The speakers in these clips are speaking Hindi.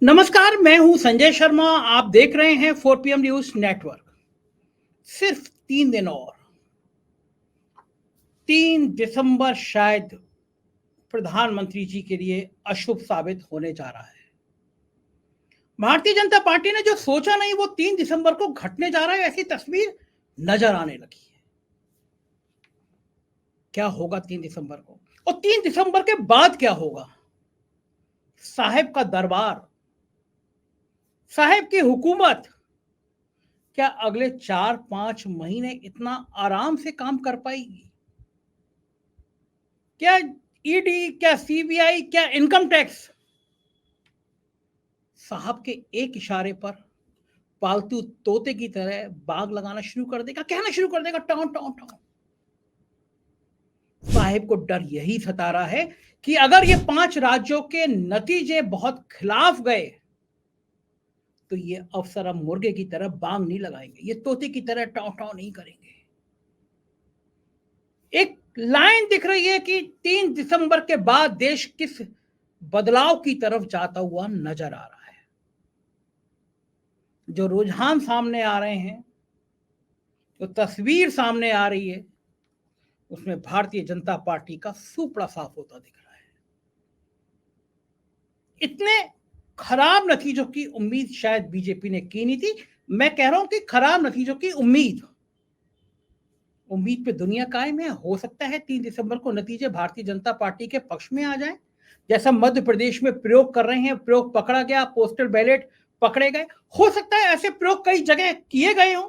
नमस्कार, मैं हूं संजय शर्मा। आप देख रहे हैं 4 PM न्यूज नेटवर्क। सिर्फ 3 दिन और 3 दिसंबर शायद प्रधानमंत्री जी के लिए अशुभ साबित होने जा रहा है। भारतीय जनता पार्टी ने जो सोचा नहीं वो 3 दिसंबर को घटने जा रहा है, ऐसी तस्वीर नजर आने लगी है। क्या होगा 3 दिसंबर को और 3 दिसंबर के बाद क्या होगा? साहेब का दरबार, साहेब की हुकूमत क्या अगले 4-5 महीने इतना आराम से काम कर पाएगी? क्या ईडी, क्या सीबीआई, क्या इनकम टैक्स साहब के एक इशारे पर पालतू तोते की तरह बाग लगाना शुरू कर देगा, कहना शुरू कर देगा टाउन टाउन टाउन। साहेब को डर यही सता रहा है कि अगर ये 5 राज्यों के नतीजे बहुत खिलाफ गए तो ये अफसर अब मुर्गे की तरह बांग नहीं लगाएंगे, ये तोते की तरह टाउ टाउ नहीं करेंगे। एक लाइन दिख रही है कि 3 दिसंबर के बाद देश किस बदलाव की तरफ जाता हुआ नजर आ रहा है। जो रुझान सामने आ रहे हैं, जो तस्वीर सामने आ रही है, उसमें भारतीय जनता पार्टी का सुपड़ा साफ होता दिख रहा है। इतने खराब नतीजों की उम्मीद शायद बीजेपी ने की नहीं थी। मैं कह रहा हूं कि खराब नतीजों की उम्मीद पे दुनिया कायम है। हो सकता है 3 दिसंबर को नतीजे भारतीय जनता पार्टी के पक्ष में आ जाए, जैसा मध्य प्रदेश में प्रयोग कर रहे हैं। प्रयोग पकड़ा गया, पोस्टल बैलेट पकड़े गए। हो सकता है ऐसे प्रयोग कई जगह किए गए हों,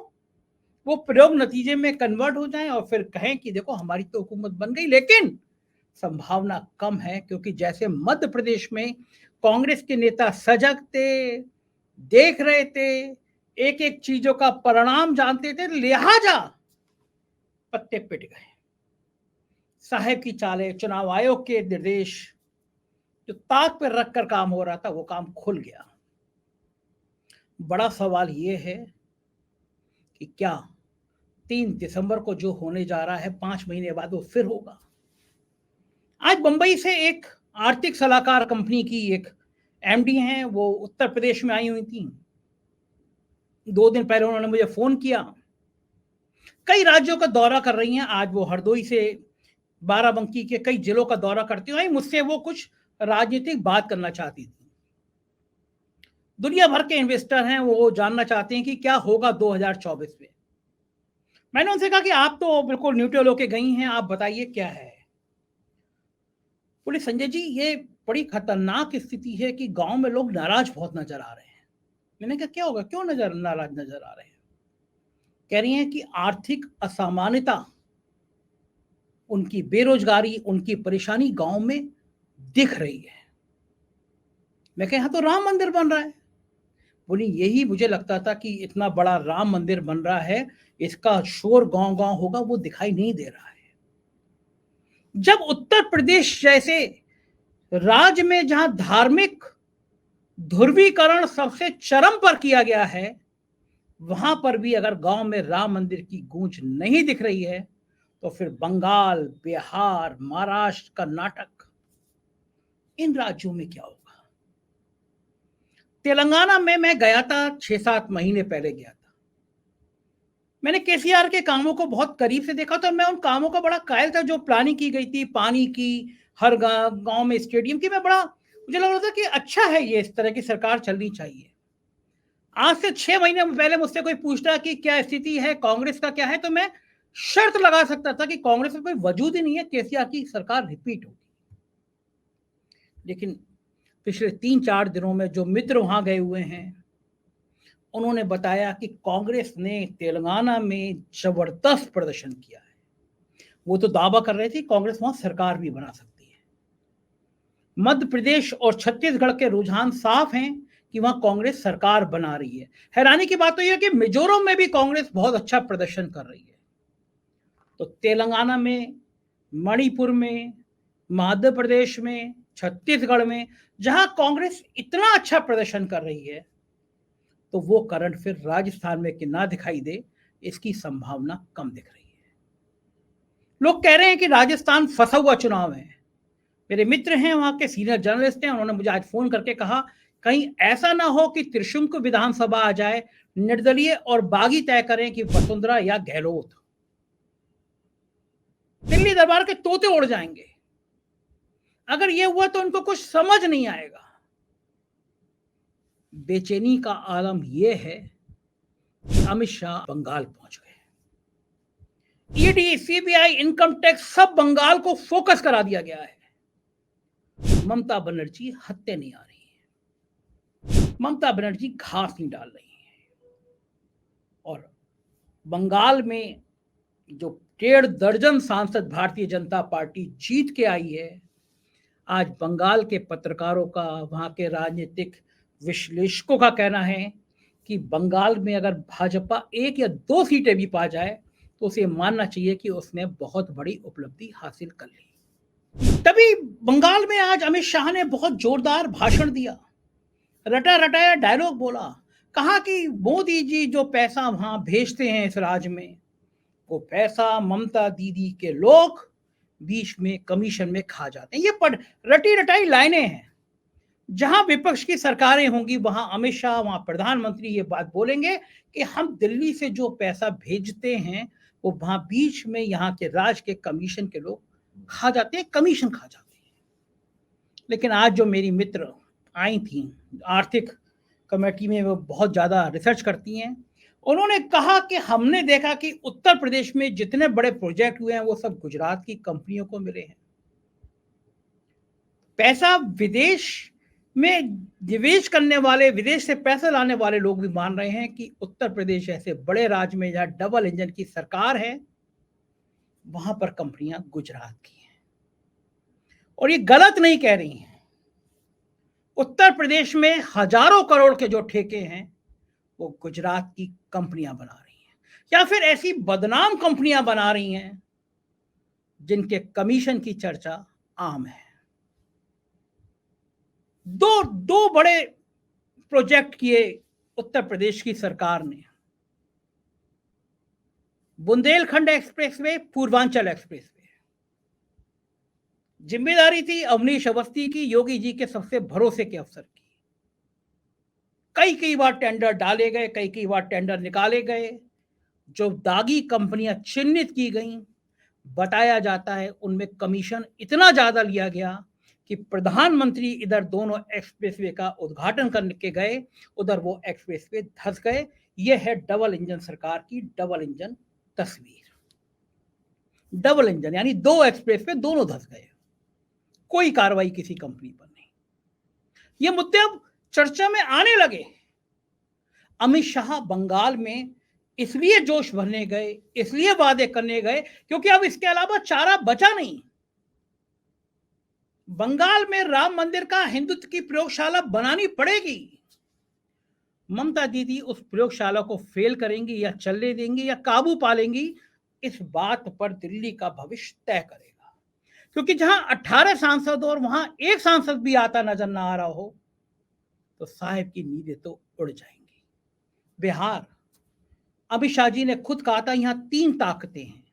वो प्रयोग नतीजे में कन्वर्ट हो जाएं और फिर कहें कि देखो हमारी तो हुकूमत बन गई। लेकिन संभावना कम है, क्योंकि जैसे मध्य प्रदेश में कांग्रेस के नेता सजग थे, देख रहे थे, एक एक चीजों का परिणाम जानते थे, लिहाजा पत्ते पिट गए। साहेब की चालें, चुनाव आयोग के निर्देश, जो ताक पर रखकर काम हो रहा था वो काम खुल गया। बड़ा सवाल ये है कि क्या 3 दिसंबर को जो होने जा रहा है 5 महीने बाद वो फिर होगा? आज बंबई से एक आर्थिक सलाहकार कंपनी की एक एमडी हैं, वो उत्तर प्रदेश में आई हुई थी। 2 दिन पहले उन्होंने मुझे फोन किया। कई राज्यों का दौरा कर रही हैं। आज वो हरदोई से बाराबंकी के कई जिलों का दौरा करती हुई मुझसे वो कुछ राजनीतिक बात करना चाहती थी। दुनिया भर के इन्वेस्टर हैं, वो जानना चाहते हैं कि क्या होगा 2024 में। मैंने उनसे कहा कि आप तो बिल्कुल न्यूट्रल होके गई हैं, आप बताइए क्या है। बोले संजय जी, ये बड़ी खतरनाक स्थिति है कि गांव में लोग नाराज बहुत नजर आ रहे हैं। मैंने कहा क्या होगा, क्यों नाराज नजर आ रहे हैं? कह रही हैं कि आर्थिक असामान्यता, उनकी बेरोजगारी, उनकी परेशानी गांव में दिख रही है। मैं कहा तो राम मंदिर बन रहा है। बोली यही मुझे लगता था कि इतना बड़ा राम मंदिर बन रहा है, इसका शोर गांव गांव होगा, वो दिखाई नहीं दे रहा है। जब उत्तर प्रदेश जैसे राज्य में जहां धार्मिक ध्रुवीकरण सबसे चरम पर किया गया है, वहां पर भी अगर गांव में राम मंदिर की गूंज नहीं दिख रही है तो फिर बंगाल, बिहार, महाराष्ट्र, कर्नाटक, इन राज्यों में क्या होगा? तेलंगाना में मैं गया था, 6-7 महीने पहले गया था। मैंने केसीआर के कामों को बहुत करीब से देखा था। मैं उन कामों का बड़ा कायल था जो प्लानिंग की गई थी, पानी की, हर गांव में स्टेडियम की। मुझे लग रहा था कि अच्छा है, ये इस तरह की सरकार चलनी चाहिए। आज से 6 महीने पहले मुझसे कोई पूछता कि क्या स्थिति है, कांग्रेस का क्या है, तो मैं शर्त लगा सकता था कि कांग्रेस में कोई वजूद ही नहीं है, केसीआर की सरकार रिपीट होगी। लेकिन पिछले 3-4 दिनों में जो मित्र वहां गए हुए हैं, उन्होंने बताया कि कांग्रेस ने तेलंगाना में जबरदस्त प्रदर्शन किया है। वो तो दावा कर रहे थे कांग्रेस वहां सरकार भी बना सकती है। मध्य प्रदेश और छत्तीसगढ़ के रुझान साफ हैं कि वहां कांग्रेस सरकार बना रही है। हैरानी की बात तो यह है कि मिजोरम में भी कांग्रेस बहुत अच्छा प्रदर्शन कर रही है। तो तेलंगाना में, मणिपुर में, मध्य प्रदेश में, छत्तीसगढ़ में जहां कांग्रेस इतना अच्छा प्रदर्शन कर रही है, तो वो करंट फिर राजस्थान में कि ना दिखाई दे, इसकी संभावना कम दिख रही है। लोग कह रहे हैं कि राजस्थान फंसा हुआ चुनाव है। मेरे मित्र हैं, वहां के सीनियर जर्नलिस्ट हैं, उन्होंने मुझे आज फोन करके कहा कहीं ऐसा ना हो कि त्रिशंकु को विधानसभा आ जाए, निर्दलीय और बागी तय करें कि वसुंधरा या गहलोत। दिल्ली दरबार के तोते उड़ जाएंगे। अगर ये हुआ तो उनको कुछ समझ नहीं आएगा। बेचैनी का आलम यह है कि अमित शाह बंगाल पहुंच गए। ईडी, सीबीआई, इनकम टैक्स सब बंगाल को फोकस करा दिया गया है। ममता बनर्जी हत्या नहीं आ रही है, ममता बनर्जी घास नहीं डाल रही है। और बंगाल में जो 1.5 दर्जन सांसद भारतीय जनता पार्टी जीत के आई है, आज बंगाल के पत्रकारों का, वहां के राजनीतिक विश्लेषकों का कहना है कि बंगाल में अगर भाजपा 1 या 2 सीटें भी पा जाए तो उसे मानना चाहिए कि उसने बहुत बड़ी उपलब्धि हासिल कर ली। तभी बंगाल में आज अमित शाह ने बहुत जोरदार भाषण दिया, रटा रटाया डायलॉग बोला। कहा कि मोदी जी जो पैसा वहां भेजते हैं इस राज्य में, वो पैसा ममता दीदी के लोग बीच में कमीशन में खा जाते हैं। ये रटी रटाई लाइनें हैं। जहां विपक्ष की सरकारें होंगी वहां अमित शाह, वहां प्रधानमंत्री ये बात बोलेंगे कि हम दिल्ली से जो पैसा भेजते हैं वो वहां बीच में यहाँ के राज्य के कमीशन के लोग खा जाते हैं, कमीशन खा जाते हैं। लेकिन आज जो मेरी मित्र आई थी आर्थिक कमेटी में, वो बहुत ज्यादा रिसर्च करती हैं, उन्होंने कहा कि हमने देखा कि उत्तर प्रदेश में जितने बड़े प्रोजेक्ट हुए हैं वो सब गुजरात की कंपनियों को मिले हैं। पैसा विदेश में निवेश करने वाले, विदेश से पैसा लाने वाले लोग भी मान रहे हैं कि उत्तर प्रदेश ऐसे बड़े राज्य में जहां डबल इंजन की सरकार है, वहां पर कंपनियां गुजरात की हैं। और ये गलत नहीं कह रही हैं। उत्तर प्रदेश में हजारों करोड़ के जो ठेके हैं वो गुजरात की कंपनियां बना रही हैं, या फिर ऐसी बदनाम कंपनियां बना रही हैं जिनके कमीशन की चर्चा आम है। दो बड़े प्रोजेक्ट किए उत्तर प्रदेश की सरकार ने, बुंदेलखंड एक्सप्रेसवे, पूर्वांचल एक्सप्रेसवे। जिम्मेदारी थी अवनीश अवस्थी की, योगी जी के सबसे भरोसे के अफसर की। कई बार टेंडर डाले गए, कई बार टेंडर निकाले गए। जो दागी कंपनियां चिन्हित की गई, बताया जाता है उनमें कमीशन इतना ज्यादा लिया गया कि प्रधानमंत्री इधर दोनों एक्सप्रेसवे का उद्घाटन करने के गए, उधर वो एक्सप्रेसवे धंस गए। यह है डबल इंजन सरकार की डबल इंजन तस्वीर। डबल इंजन यानी 2 एक्सप्रेसवे दोनों धंस गए, कोई कार्रवाई किसी कंपनी पर नहीं। ये मुद्दे अब चर्चा में आने लगे। अमित शाह बंगाल में इसलिए जोश भरने गए, इसलिए वादे करने गए क्योंकि अब इसके अलावा चारा बचा नहीं। बंगाल में राम मंदिर का हिंदुत्व की प्रयोगशाला बनानी पड़ेगी। ममता दीदी उस प्रयोगशाला को फेल करेंगी या चलने देंगी या काबू पा लेंगी, इस बात पर दिल्ली का भविष्य तय करेगा। क्योंकि जहां 18 सांसद और वहां एक सांसद भी आता नजर ना आ रहा हो तो साहब की नींदें तो उड़ जाएंगी। बिहार, अमित शाह जी ने खुद कहा था यहां 3 ताकतें हैं,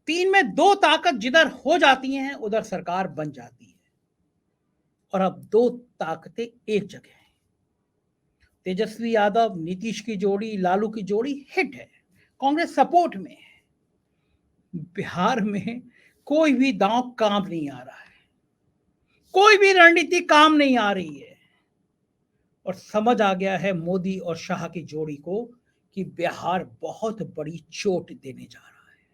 3 में 2 ताकत जिधर हो जाती हैं उधर सरकार बन जाती है। और अब 2 ताकतें एक जगह हैं। तेजस्वी यादव, नीतीश की जोड़ी, लालू की जोड़ी हिट है, कांग्रेस सपोर्ट में है। बिहार में कोई भी दांव काम नहीं आ रहा है, कोई भी रणनीति काम नहीं आ रही है। और समझ आ गया है मोदी और शाह की जोड़ी को कि बिहार बहुत बड़ी चोट देने जा रहा है।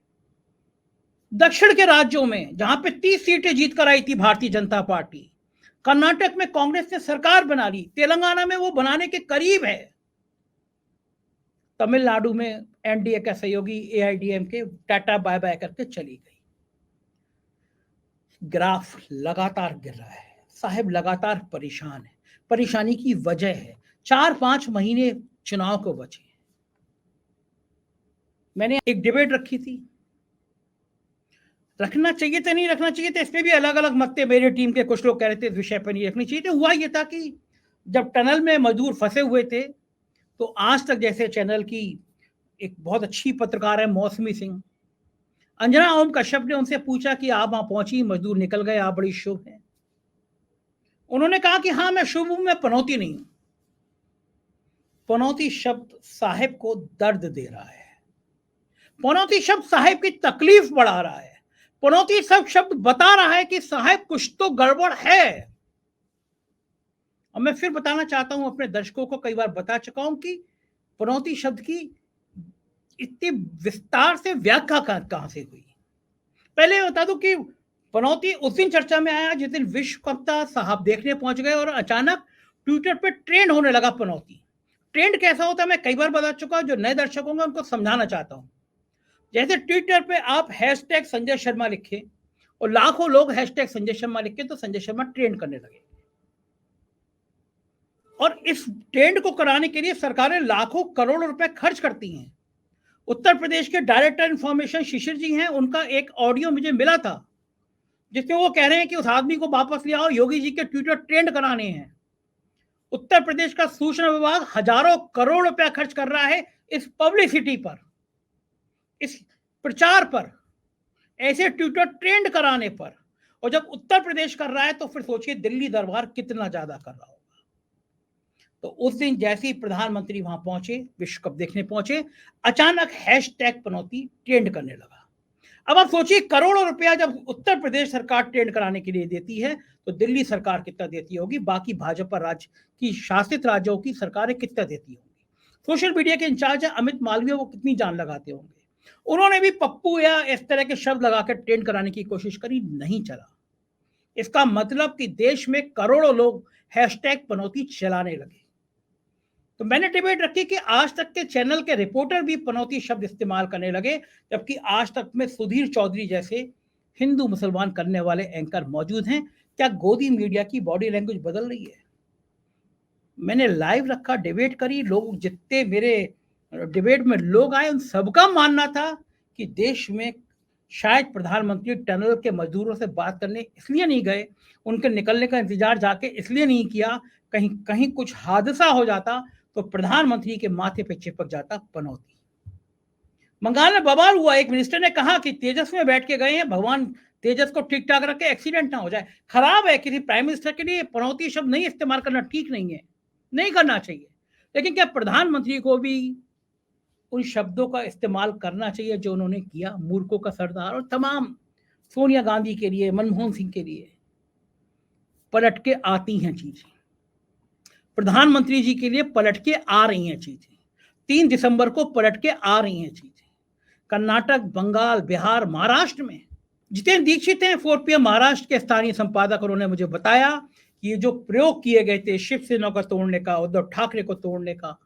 दक्षिण के राज्यों में जहां पे 30 सीटें जीत कर आई थी भारतीय जनता पार्टी, कर्नाटक में कांग्रेस ने सरकार बना ली, तेलंगाना में वो बनाने के करीब है, तमिलनाडु में एनडीए का सहयोगी एआईडीएमके टाटा बाय बाय करके चली गई। ग्राफ लगातार गिर रहा है, साहब लगातार परेशान है। परेशानी की वजह है 4-5 महीने चुनाव को बचे। मैंने एक डिबेट रखी थी, रखना चाहिए था नहीं रखना चाहिए था, इसमें भी अलग अलग मत थे। मेरे टीम के कुछ लोग कह रहे थे इस विषय पर नहीं रखनी चाहिए थी। हुआ ये था कि जब टनल में मजदूर फंसे हुए थे तो आज तक जैसे चैनल की एक बहुत अच्छी पत्रकार है मौसमी सिंह, अंजना ओम कश्यप ने उनसे पूछा कि आप वहां पहुंची, मजदूर निकल गए, आप बड़ी शुभ हैं। उन्होंने कहा कि हाँ, मैं शुभ हूं, मैं पनौती नहीं हूं। पनौती शब्द साहिब को दर्द दे रहा है, पनौती शब्द साहिब की तकलीफ बढ़ा रहा है, पनौती सब शब्द बता रहा है कि साहिब कुछ तो गड़बड़ है। और मैं फिर बताना चाहता हूं, अपने दर्शकों को कई बार बता चुका हूं कि पनौती शब्द की इतनी विस्तार से व्याख्या कहां से हुई। पहले बता दूं कि पनौती उस दिन चर्चा में आया जिस दिन विश्वकर्ता साहब देखने पहुंच गए और अचानक ट्विटर पे ट्रेंड होने लगा पनौती। ट्रेंड कैसा होता है मैं कई बार बता चुका हूं, जो नए दर्शक होंगे उनको समझाना चाहता हूं। जैसे ट्विटर पे आप हैशटैग संजय शर्मा लिखे और लाखों लोग हैशटैग संजय शर्मा लिखे तो संजय शर्मा ट्रेंड करने लगे। और इस ट्रेंड को कराने के लिए सरकारें लाखों करोड़ रुपए खर्च करती हैं। उत्तर प्रदेश के डायरेक्टर इंफॉर्मेशन शिशिर जी हैं, उनका एक ऑडियो मुझे मिला था जिसमें वो कह रहे हैं कि उस आदमी को वापस ले आओ, योगी जी के ट्विटर ट्रेंड कराने हैं। उत्तर प्रदेश का सूचना विभाग हजारों करोड़ रुपया खर्च कर रहा है इस पब्लिसिटी पर, इस प्रचार पर, ऐसे ट्विटर ट्रेंड कराने पर। और जब उत्तर प्रदेश कर रहा है तो फिर सोचिए दिल्ली दरबार कितना ज्यादा कर रहा होगा। तो उस दिन जैसे ही प्रधानमंत्री वहां पहुंचे, विश्व कप देखने पहुंचे, अचानक हैशटैग पनौती ट्रेंड करने लगा। अब आप सोचिए, करोड़ों रुपया जब उत्तर प्रदेश सरकार ट्रेंड कराने के लिए देती है तो दिल्ली सरकार कितना देती होगी, बाकी भाजपा राज्य की शासित राज्यों की सरकारें कितना देती होंगी। सोशल मीडिया के इंचार्ज है अमित मालवीय, वो कितनी जान लगाते होंगे। उन्होंने भी पप्पू या इस तरह के शब्द लगाकर ट्रेंड कराने की कोशिश करी, नहीं चला। इसका मतलब कि देश में करोड़ों लोग हैशटैग पनौती चलाने लगे। तो मैंने डिबेट रखी कि आज तक के चैनल के रिपोर्टर भी पनौती शब्द इस्तेमाल करने लगे, जबकि आज तक में सुधीर चौधरी जैसे हिंदू मुसलमान करने वाले एंकर मौजूद हैं। क्या गोदी मीडिया की बॉडी लैंग्वेज बदल रही है? मैंने लाइव रखा, डिबेट करी, लोग जितने मेरे डिबेट में लोग आए उन सबका मानना था कि देश में शायद प्रधानमंत्री टनल के मजदूरों से बात करने इसलिए नहीं गए, उनके निकलने का इंतजार जाके इसलिए नहीं किया, कहीं कहीं कुछ हादसा हो जाता तो प्रधानमंत्री के माथे पे चिपक जाता पनौती। बंगाल में बवाल हुआ, एक मिनिस्टर ने कहा कि तेजस में बैठ के गए हैं, भगवान तेजस को ठीक ठाक रखे, एक्सीडेंट ना हो जाए। खराब है, किसी प्राइम मिनिस्टर के लिए पनौती शब्द नहीं इस्तेमाल करना ठीक नहीं है, नहीं करना चाहिए। लेकिन क्या प्रधानमंत्री को भी उन शब्दों का इस्तेमाल करना चाहिए जो उन्होंने किया? मूर्खों का सरदार और तमाम सोनिया गांधी के लिए, मनमोहन सिंह के लिए पलट के आती हैं चीजें, प्रधानमंत्री जी के लिए पलट के आ रही हैं चीजें। 3 दिसंबर को पलट के आ रही हैं चीजें। कर्नाटक, बंगाल, बिहार, महाराष्ट्र में जितेंद्र दीक्षित हैं 4PM महाराष्ट्र के स्थानीय संपादक, उन्होंने मुझे बताया कि ये जो प्रयोग किए गए थे शिवसेना को तोड़ने का, उद्धव ठाकरे को तोड़ने का,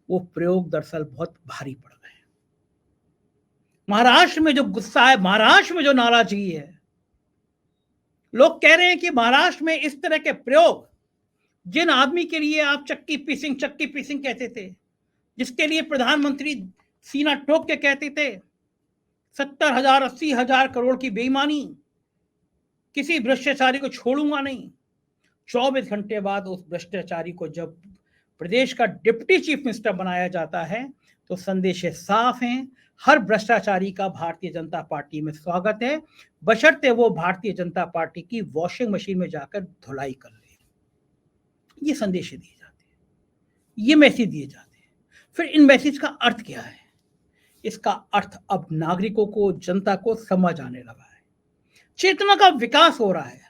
वो प्रयोग दरअसल बहुत भारी पड़ गए। महाराष्ट्र में जो गुस्सा है, महाराष्ट्र में जो नाराजगी है, लोग कह रहे हैं कि महाराष्ट्र में इस तरह के प्रयोग, जिन आदमी के लिए आप चक्की पीसिंग कहते थे, जिसके लिए प्रधानमंत्री सीना ठोक के कहते थे 70,000 80,000 करोड़ की बेईमानी, किसी भ्रष्टाचारी को छोड़ूंगा नहीं। 24 घंटे बाद उस भ्रष्टाचारी को जब प्रदेश का डिप्टी चीफ मिनिस्टर बनाया जाता है तो संदेश साफ हैं, हर भ्रष्टाचारी का भारतीय जनता पार्टी में स्वागत है, बशर्ते वो भारतीय जनता पार्टी की वॉशिंग मशीन में जाकर धुलाई कर ले। ये संदेश दिए जाते हैं, ये मैसेज दिए जाते हैं। फिर इन मैसेज का अर्थ क्या है? इसका अर्थ अब नागरिकों को, जनता को समझ आने लगा है, चेतना का विकास हो रहा है।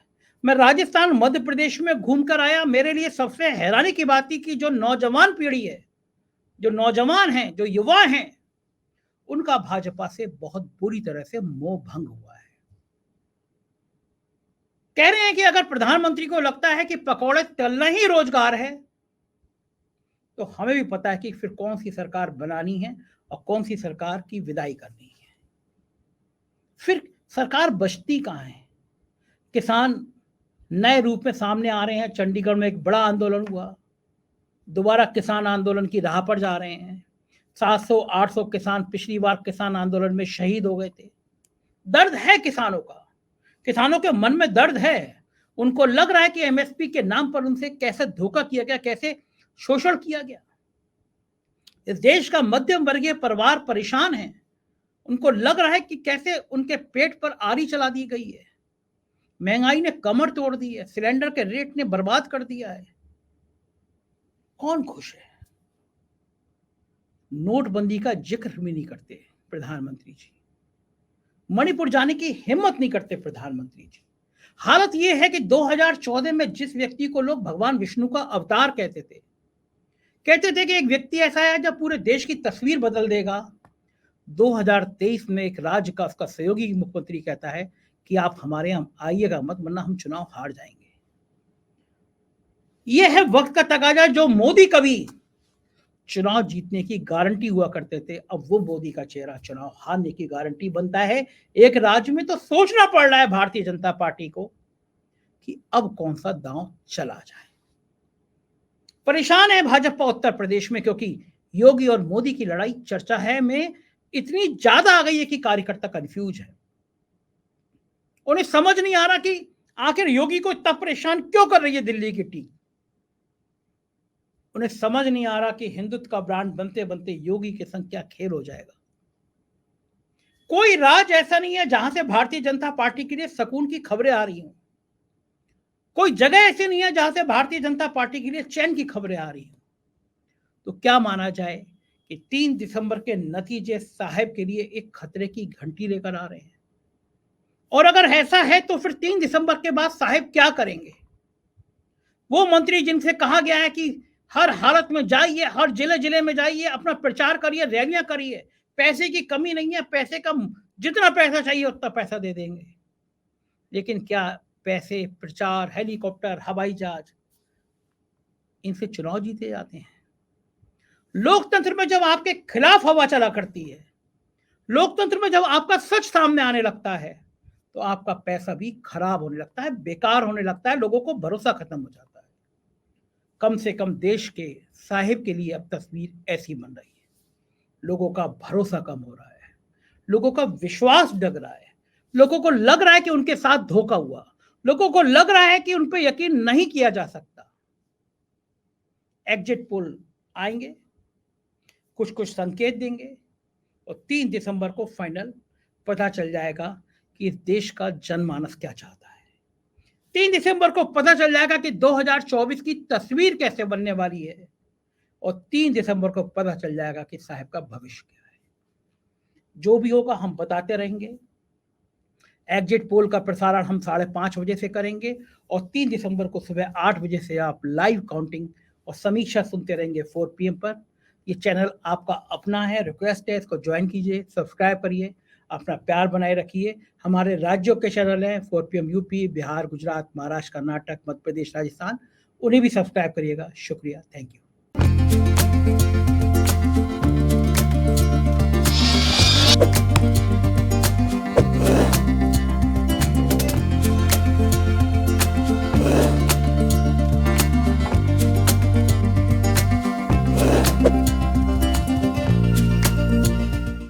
मैं राजस्थान, मध्य प्रदेश में घूमकर आया, मेरे लिए सबसे हैरानी की बात थी कि जो नौजवान पीढ़ी है, जो नौजवान हैं, जो युवा हैं, उनका भाजपा से बहुत बुरी तरह से मोह भंग हुआ है। कह रहे हैं कि अगर प्रधानमंत्री को लगता है कि पकौड़े तलना ही रोजगार है तो हमें भी पता है कि फिर कौन सी सरकार बनानी है और कौन सी सरकार की विदाई करनी है। फिर सरकार बचती कहां है? किसान नए रूप में सामने आ रहे हैं, चंडीगढ़ में एक बड़ा आंदोलन हुआ, दोबारा किसान आंदोलन की राह पर जा रहे हैं। 700-800 किसान पिछली बार किसान आंदोलन में शहीद हो गए थे। दर्द है किसानों का, किसानों के मन में दर्द है। उनको लग रहा है कि MSP के नाम पर उनसे कैसे धोखा किया गया, कैसे शोषण किया गया। इस देश का मध्यम वर्गीय परिवार परेशान है, उनको लग रहा है कि कैसे उनके पेट पर आरी चला दी गई है। महंगाई ने कमर तोड़ दी है, सिलेंडर के रेट ने बर्बाद कर दिया है। कौन खुश है? नोटबंदी का जिक्र भी नहीं करते प्रधानमंत्री जी, मणिपुर जाने की हिम्मत नहीं करते प्रधानमंत्री जी। हालत यह है कि 2014 में जिस व्यक्ति को लोग भगवान विष्णु का अवतार कहते थे कि एक व्यक्ति ऐसा है जो पूरे देश की तस्वीर बदल देगा, 2023 में एक राज्य का उसका सहयोगी मुख्यमंत्री कहता है कि आप हमारे यहां आइएगा मत, वरना हम चुनाव हार जाएंगे। यह है वक्त का तकाजा। जो मोदी कभी चुनाव जीतने की गारंटी हुआ करते थे, अब वो मोदी का चेहरा चुनाव हारने की गारंटी बनता है। एक राज्य में तो सोचना पड़ रहा है भारतीय जनता पार्टी को कि अब कौन सा दांव चला जाए। परेशान है भाजपा उत्तर प्रदेश में, क्योंकि योगी और मोदी की लड़ाई चर्चा है में इतनी ज्यादा आ गई है कि कार्यकर्ता कंफ्यूज है। उन्हें समझ नहीं आ रहा कि आखिर योगी को इतना परेशान क्यों कर रही है दिल्ली की टीम। उन्हें समझ नहीं आ रहा कि हिंदुत्व का ब्रांड बनते बनते योगी के संग क्या खेल हो जाएगा। कोई राज्य ऐसा नहीं है जहां से भारतीय जनता पार्टी के लिए सुकून की खबरें आ रही हों। कोई जगह ऐसी नहीं है जहां से भारतीय जनता पार्टी के लिए चैन की खबरें आ रही हों। तो क्या माना जाए कि 3 दिसंबर के नतीजे साहब के लिए एक खतरे की घंटी लेकर आ रहे हैं? और अगर ऐसा है तो फिर 3 दिसंबर के बाद साहब क्या करेंगे? वो मंत्री जिनसे कहा गया है कि हर हालत में जाइए, हर जिले जिले में जाइए, अपना प्रचार करिए, रैलियां करिए, पैसे की कमी नहीं है, पैसे का जितना पैसा चाहिए उतना पैसा दे देंगे, लेकिन क्या पैसे, प्रचार, हेलीकॉप्टर, हवाई जहाज, इनसे चुनाव जीते जाते हैं? लोकतंत्र में जब आपके खिलाफ हवा चला करती है, लोकतंत्र में जब आपका सच सामने आने लगता है, तो आपका पैसा भी खराब होने लगता है, बेकार होने लगता है, लोगों को भरोसा खत्म हो जाता है। कम से कम देश के साहिब के लिए अब तस्वीर ऐसी बन रही है। लोगों का भरोसा कम हो रहा है, लोगों का विश्वास डग रहा है, लोगों को लग रहा है कि उनके साथ धोखा हुआ, लोगों को लग रहा है कि उन पर यकीन नहीं किया जा सकता। एग्जिट पोल आएंगे, कुछ कुछ संकेत देंगे और 3 दिसंबर को फाइनल पता चल जाएगा कि इस देश का जनमानस क्या चाहता है। 3 दिसंबर को पता चल जाएगा कि 2024 की तस्वीर कैसे बनने वाली है और 3 दिसंबर को पता चल जाएगा कि साहब का भविष्य क्या है। जो भी होगा हम बताते रहेंगे। एग्जिट पोल का प्रसारण हम 5:30 बजे से करेंगे और 3 दिसंबर को सुबह 8 बजे से आप लाइव काउंटिंग और समीक्षा सुनते रहेंगे 4 PM पर। ये चैनल आपका अपना है, रिक्वेस्ट है, इसको ज्वाइन कीजिए, सब्सक्राइब करिए, अपना प्यार बनाए रखिए। हमारे राज्यों के चैनल हैं 4 PM यूपी, बिहार, गुजरात, महाराष्ट्र, कर्नाटक, मध्य प्रदेश, राजस्थान, उन्हें भी सब्सक्राइब करिएगा। शुक्रिया, थैंक यू।